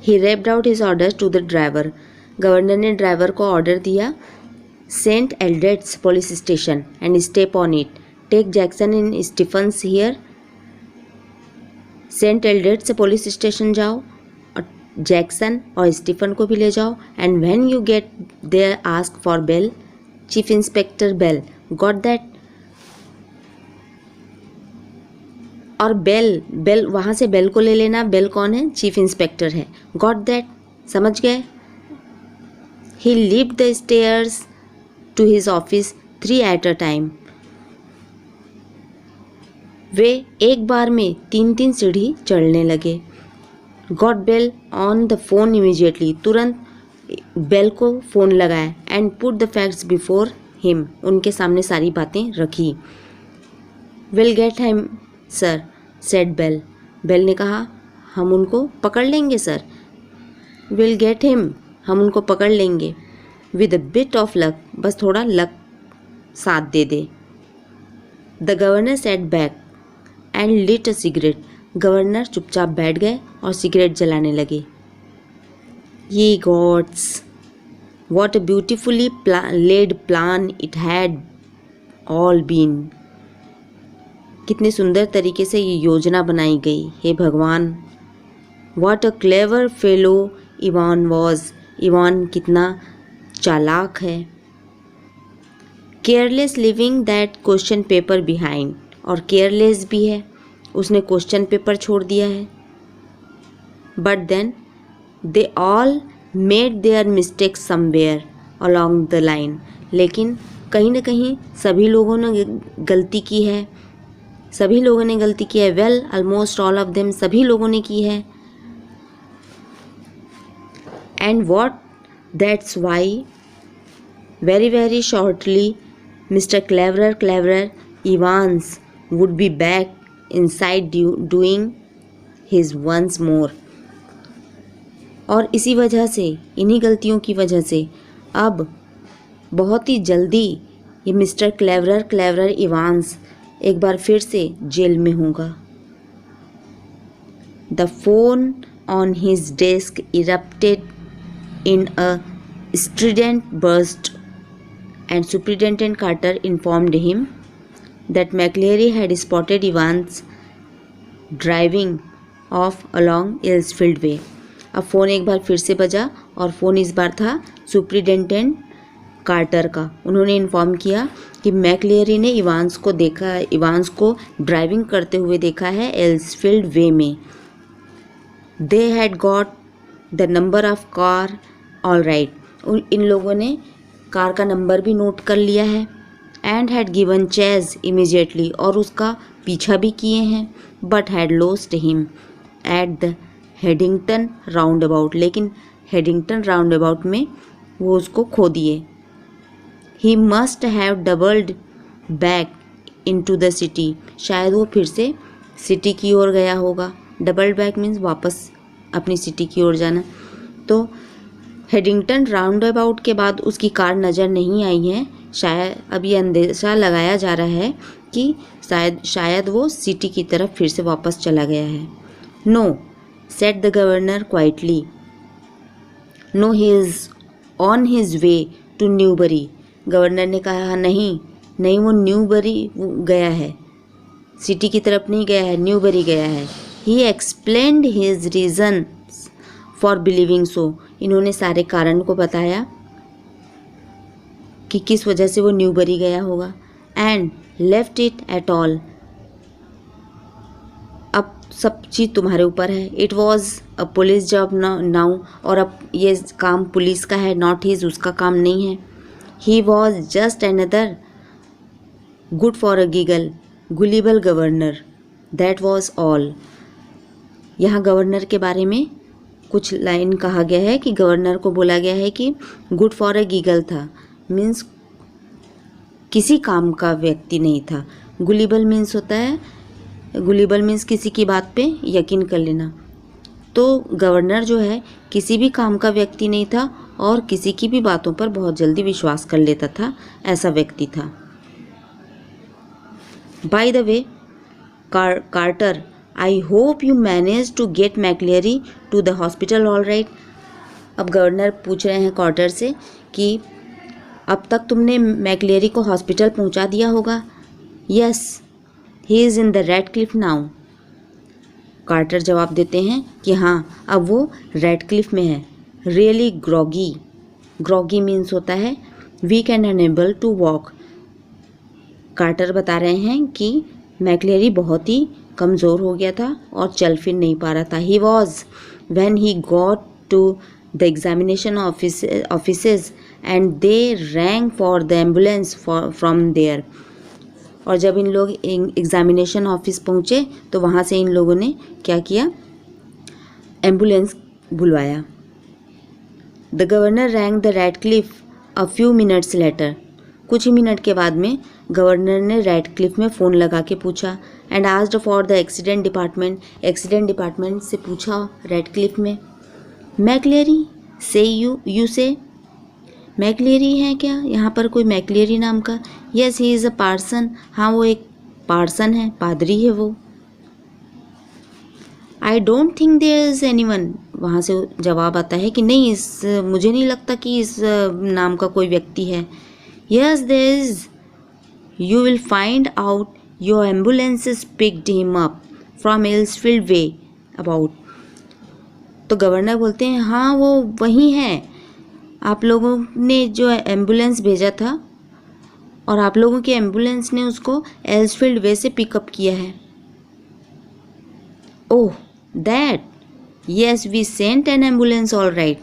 He rapped out his orders to the driver. Governor ने driver को order दिया, Saint Aldate's police station and step on it, take Jackson and Stephens here. Saint Aldate's police station जाओ और Jackson और Stephen को भी ले जाओ। And when you get there ask for Bell, chief inspector Bell, got that. और Bell वहाँ से बेल को ले लेना। बेल कौन है? चीफ इंस्पेक्टर है। गॉट दैट, समझ गए। He lift the stairs to his office 3 at a time। वे एक बार में 3 सीढ़ी चढ़ने लगे। Got Bell on the phone immediately, तुरंत बेल को फ़ोन लगाया। And put the facts before him, उनके सामने सारी बातें रखी। Will get him sir, said Bell. Bell ने कहा, हम उनको पकड़ लेंगे सर। विल गेट हिम, हम उनको पकड़ लेंगे। With a bit of luck, बस थोड़ा लक साथ दे दे। The governor sat back and lit a cigarette. Governor चुपचाप बैठ गए और सिगरेट जलाने लगे। Ye gods, what a beautifully laid plan it had all been. कितने सुंदर तरीके से ये योजना बनाई गई, हे भगवान। What a clever fellow Evan was, Evan कितना चालाक है। Careless leaving that question paper behind, और केयरलेस भी है, उसने क्वेश्चन पेपर छोड़ दिया है। But then they all made their mistakes somewhere along the line, लेकिन कहीं ना कहीं सभी लोगों ने गलती की है। सभी लोगों ने गलती की है। Well, almost all of them, सभी लोगों ने की है। And what, that's why very very shortly Mr cleverer Evans would be back inside doing his once more. और इसी वजह से, इन्हीं गलतियों की वजह से अब बहुत ही जल्दी ये मिस्टर क्लेवरर इवांस एक बार फिर से जेल में होगा। The phone on his desk erupted in a strident burst, and Superintendent Carter informed him that McLeary had spotted Evans driving off along Eilsfield Way। अब फ़ोन एक बार फिर से बजा और फ़ोन इस बार था सुपरिटेंडेंट कार्टर का। उन्होंने इन्फॉर्म किया कि मैकलियरी ने इवांस को ड्राइविंग करते हुए देखा है एल्सफील्ड वे में। They had got the number of car all right, इन लोगों ने कार का नंबर भी नोट कर लिया है। And had given chase immediately, और उसका पीछा भी किए हैं। But had lost him at the Headington roundabout, लेकिन हेडिंगटन राउंड अबाउट में वो उसको खो दिए। He must have doubled back into the city, शायद वो फिर से सिटी की ओर गया होगा। डबल्ड बैक मीन्स वापस अपनी सिटी की ओर जाना। तो हेडिंगटन राउंड अबाउट के बाद उसकी कार नज़र नहीं आई है। शायद अब ये अंदेशा लगाया जा रहा है कि शायद वो सिटी की तरफ फिर से वापस चला गया है। No, said the governor quietly, no he is on his way to Newbury. Governor ने कहा, नहीं वो न्यूबरी गया है, सिटी की तरफ नहीं गया है, न्यूबरी गया है। He explained his reason for believing so, इन्होंने सारे कारण को बताया कि किस वजह से वो न्यूबरी गया होगा। And left it at all, अब सब चीज़ तुम्हारे ऊपर है। It was a police job now, और अब ये काम पुलिस का है, नॉट हिज, उसका काम नहीं है। He was just another good for a giggle गुलिबल governor, that was all. यहाँ गवर्नर के बारे में कुछ लाइन कहा गया है कि गवर्नर को बोला गया है कि गुड फॉर अ गीगल था, मीन्स किसी काम का व्यक्ति नहीं था। गुलिबल मीन्स होता है, गुलिबल मीन्स किसी की बात पे यकीन कर लेना। तो गवर्नर जो है किसी भी काम का व्यक्ति नहीं था और किसी की भी बातों पर बहुत जल्दी विश्वास कर लेता था, ऐसा व्यक्ति था। By the way, Carter I hope you manage to get McLeery to the hospital all right. अब गवर्नर पूछ रहे हैं कार्टर से कि अब तक तुमने मैकलेरी को हॉस्पिटल पहुंचा दिया होगा। Yes, he is in the Radcliffe now. Carter जवाब देते हैं कि हाँ, अब वो रेड क्लिफ में है। रियली ग्रॉगी, ग्रॉगी मीन्स होता है weak and unable to walk. Carter बता रहे हैं कि मैकलेरी बहुत ही कमज़ोर हो गया था और चल फिर नहीं पा रहा था। He was when he got to the examination offices and they rang for the ambulance from there. और जब इन लोग एग्जामिनेशन ऑफिस पहुँचे तो वहाँ से इन लोगों ने क्या किया, एम्बुलेंस बुलवाया। The governor wrong the red Cliff a few minutes later. कुछ ही मिनट के बाद में गवर्नर ने रेड क्लिफ में फ़ोन लगा के पूछा and asked for the accident department. Accident department से पूछा रेड क्लिफ में, मैकलेरी से यू से, मैकलेरी है क्या यहाँ पर कोई मैकलेरी नाम का? Yes, he is a parson. हाँ, वो एक पार्सन है, पादरी है वो। I don't think there is anyone. वहाँ से जवाब आता है कि नहीं, मुझे नहीं लगता कि इस नाम का कोई व्यक्ति है। Yes there is, you will find out, your ambulances picked him up from Elsfield Way about. तो गवर्नर बोलते हैं हाँ, वो वही है, आप लोगों ने जो एम्बुलेंस भेजा था और आप लोगों की एम्बुलेंस ने उसको एल्सफील्ड वे से पिकअप किया है। Oh that, yes we sent an ambulance all right.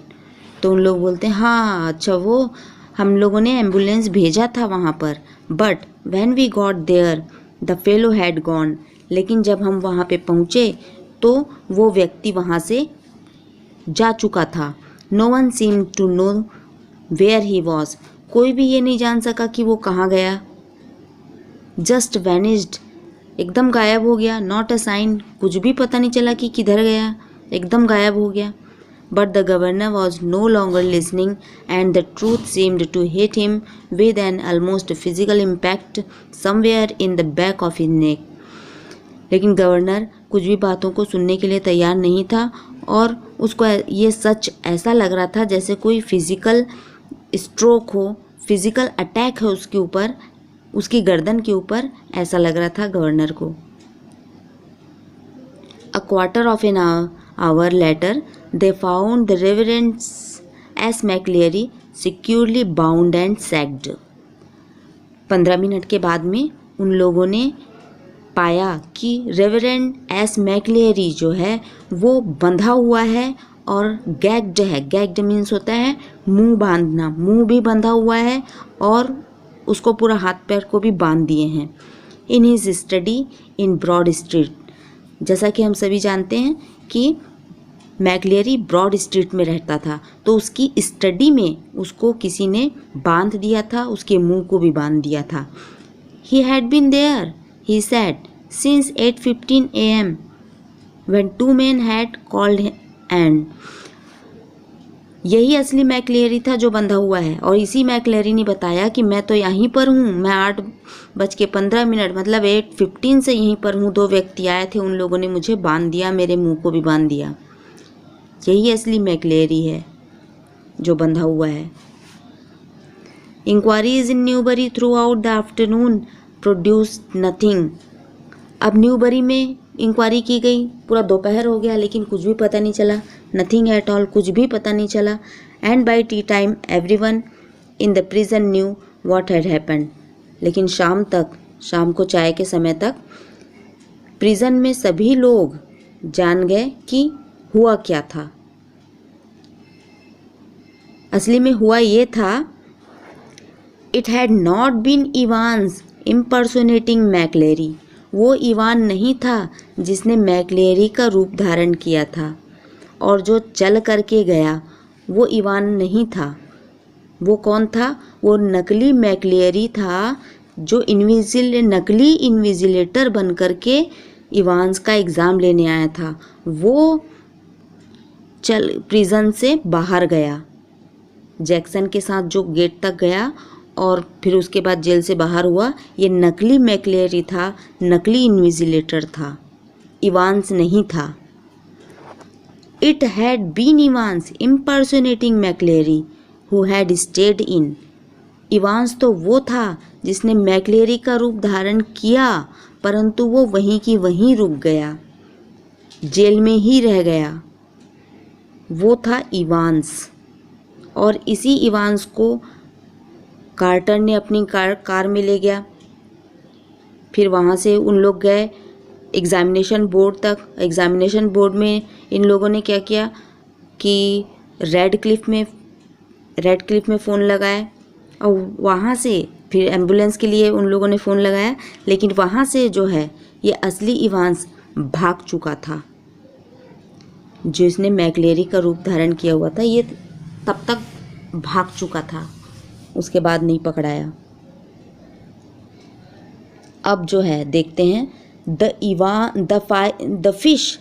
तो उन लोग बोलते हैं हाँ, अच्छा, वो हम लोगों ने एम्बुलेंस भेजा था वहाँ पर, but when we got there the fellow had gone. लेकिन जब हम वहाँ पे पहुँचे तो वो व्यक्ति वहाँ से जा चुका था। No one seem to know where he was. कोई भी ये नहीं जान सका कि वो कहाँ गया। जस्ट वैनिस्ड, एकदम गायब हो गया। नॉट अ साइन, कुछ भी पता नहीं चला कि किधर गया, एकदम गायब हो गया। But the governor was no longer listening and the truth seemed to hit him with an almost physical impact somewhere in the back of his neck. लेकिन गवर्नर कुछ भी बातों को सुनने के लिए तैयार नहीं था और उसको ये सच ऐसा लग रहा था जैसे कोई फिज़िकल स्ट्रोक हो, फिज़िकल अटैक है उसके ऊपर, उसकी गर्दन के ऊपर, ऐसा लग रहा था गवर्नर को। A quarter of an hour later they found the reverend S McLeary securely bound and sacked. 15 minute के बाद में उन लोगों ने पाया कि रेवरेंड एस मैकलेरी जो है वो बंधा हुआ है और गैग्ड है। गैग्ड मीन्स होता है मुंह बांधना, मुंह भी बंधा हुआ है और उसको पूरा हाथ पैर को भी बांध दिए हैं। In his study in Broad Street. जैसा कि हम सभी जानते हैं कि मैकलेरी ब्रॉड स्ट्रीट में रहता था, तो उसकी स्टडी में उसको किसी ने बांध दिया था, उसके मुंह को भी बांध दिया था। He had been there, he said, since 8:15 a.m. when 2 men had called and यही असली मैकलेरी था जो बंधा हुआ है। और इसी मैकलेरी ने बताया कि मैं तो यहीं पर हूँ, मैं 8:15 मतलब 8:15 से यहीं पर हूँ। 2 व्यक्ति आए थे, उन लोगों ने मुझे बांध दिया, मेरे मुंह को भी बांध दिया। यही असली मैकलेरी है जो बंधा हुआ है। Inquiries in Newbury throughout the afternoon produced nothing. अब न्यूबरी में इंक्वायरी की गई, पूरा दोपहर हो गया लेकिन कुछ भी पता नहीं चला। नथिंग एट ऑल, कुछ भी पता नहीं चला। And by tea time everyone in the prison knew what had happened. लेकिन शाम को चाय के समय तक प्रिजन में सभी लोग जान गए कि हुआ क्या था। असली में हुआ ये था, it had not been Evans impersonating McClery. वो इवान नहीं था जिसने मैकलेरी का रूप धारण किया था, और जो चल करके गया वो इवान नहीं था। वो कौन था? वो नकली मैकलेरी था जो नकली इन्विजिलेटर बन करके इवान्स का एग्ज़ाम लेने आया था। वो प्रिजन से बाहर गया, जैक्सन के साथ जो गेट तक गया और फिर उसके बाद जेल से बाहर हुआ। ये नकली मैकलेरी था, नकली इन्विजिलेटर था। इवांस नहीं था। इट हैड बीन Evans impersonating McLeery who had stayed in। Evans तो वो था जिसने मैक्लेरी का रूप धारण किया, परंतु वो वहीं की वहीं रुक गया, जेल में ही रह गया। वो था इवांस। और इसी इवांस को कार्टर ने अपनी कार में ले गया। फिर वहाँ से उन लोग गए एग्ज़ामिनेशन बोर्ड तक। एग्ज़ामिनेशन बोर्ड में इन लोगों ने क्या किया कि रेड क्लिफ में फ़ोन लगाया और वहाँ से फिर एम्बुलेंस के लिए उन लोगों ने फ़ोन लगाया, लेकिन वहाँ से जो है ये असली इवांस भाग चुका था। जिसने मैक्लेरी का रूप धारण किया हुआ था ये तब तक भाग चुका था, उसके बाद नहीं पकड़ाया। अब जो है देखते हैं the fish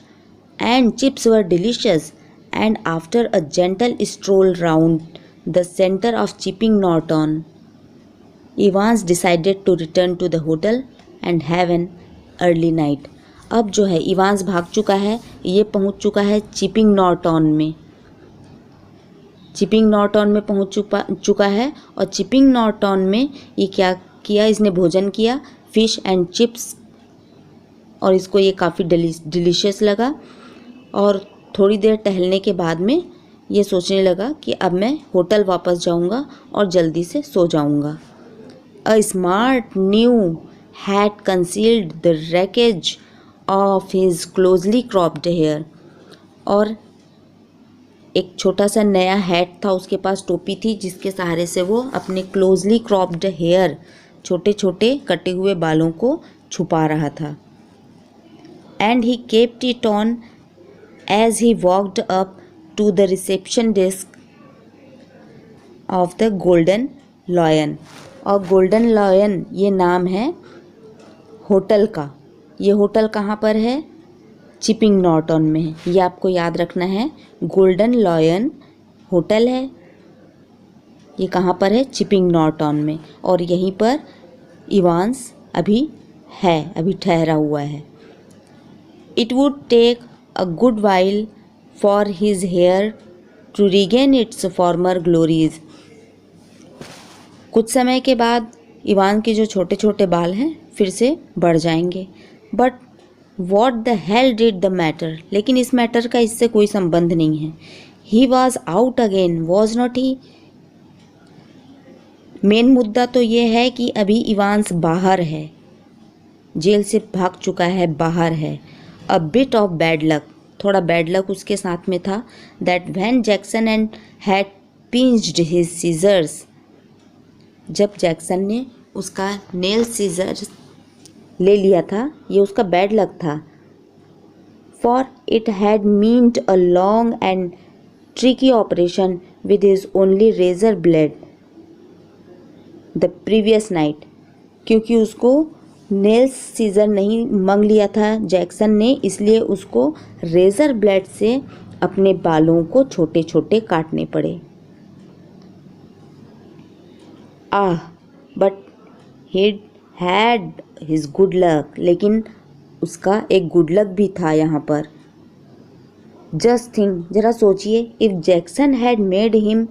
and chips were delicious and after a gentle stroll round the centre of Chipping Norton Evans decided to return to the hotel and have an early night. अब जो है इवांस भाग चुका है, ये पहुंच चुका है चिपिंग नॉर्टन में। चिपिंग नॉर्टन में पहुंच चुका है और चिपिंग नॉर्टन में ये क्या किया, इसने भोजन किया फिश एंड चिप्स, और इसको ये काफ़ी डिलीशियस लगा। और थोड़ी देर टहलने के बाद में ये सोचने लगा कि अब मैं होटल वापस जाऊंगा और जल्दी से सो जाऊंगा। A smart new hat concealed the wreckage of his closely cropped hair. और एक छोटा सा नया हैट था उसके पास, टोपी थी जिसके सहारे से वो अपने क्लोजली क्रॉप्ड हेयर, छोटे छोटे कटे हुए बालों को छुपा रहा था। And he kept it on as he walked up to the reception desk of the Golden Lion. और गोल्डन लॉयन ये नाम है होटल का। ये होटल कहाँ पर है? चिपिंग नॉर्टन में है। ये आपको याद रखना है, गोल्डन लॉयन होटल है, ये कहाँ पर है? चिपिंग नॉर्टन में। और यहीं पर इवांस अभी ठहरा हुआ है। It would take a good while for his hair to regain its former glories. कुछ समय के बाद इवान के जो छोटे छोटे बाल हैं फिर से बढ़ जाएंगे। But what the hell did the matter? लेकिन इस मैटर का इससे कोई संबंध नहीं है। He was out again was not he. Main मुद्दा तो ये है कि अभी इवांस बाहर है, जेल से भाग चुका है, बाहर है। A bit of bad luck, थोड़ा बैड लक उसके साथ में था। That when Jackson and had pinched his scissors, जब जैक्सन ने उसका नेल सीजर्स ले लिया था, ये उसका बैड लक था। For it had meant a long and tricky operation with his only razor blade the previous night. क्योंकि उसको नेल्स सीजर नहीं मांग लिया था जैक्सन ने, इसलिए उसको रेजर ब्लेड से अपने बालों को छोटे छोटे काटने पड़े। But he had his good luck, लेकिन उसका एक गुड लक भी था यहाँ पर। जस्ट थिंक, जरा सोचिए, if Jackson had made him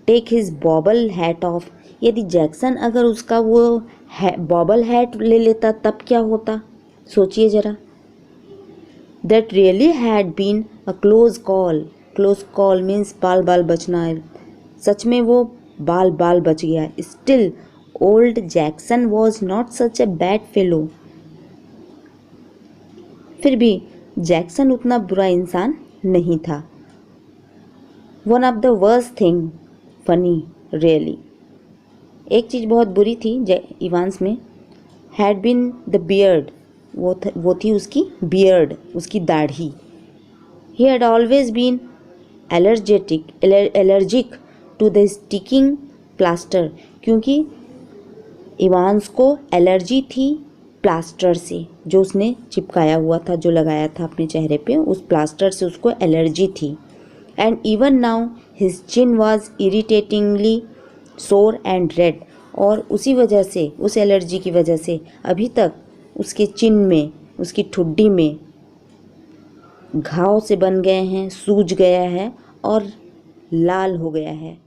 take his bobble hat off, यदि जैक्सन अगर उसका वो बॉबल हैट ले लेता तब क्या होता? सोचिए जरा। That really had been a close call. Close call means बाल बाल बचना है। सच में वो बाल बाल बच गया। Still old Jackson was not such a bad fellow. फिर भी जैक्सन उतना बुरा इंसान नहीं था। One of the worst thing funny really, एक चीज़ बहुत बुरी थी इवांस में, हैड बीन द बियर्ड, वो थी उसकी बियर्ड, उसकी दाढ़ी। He had always been allergic to the sticking plaster, क्योंकि इवांस को एलर्जी थी प्लास्टर से, जो उसने चिपकाया हुआ था, जो लगाया था अपने चेहरे पे, उस प्लास्टर से उसको एलर्जी थी। And even now his chin was irritatingly sore and red, और उसी वजह से, उस एलर्जी की वजह से अभी तक उसके चिन में, उसकी ठुड्डी में घाव से बन गए हैं, सूज गया है और लाल हो गया है।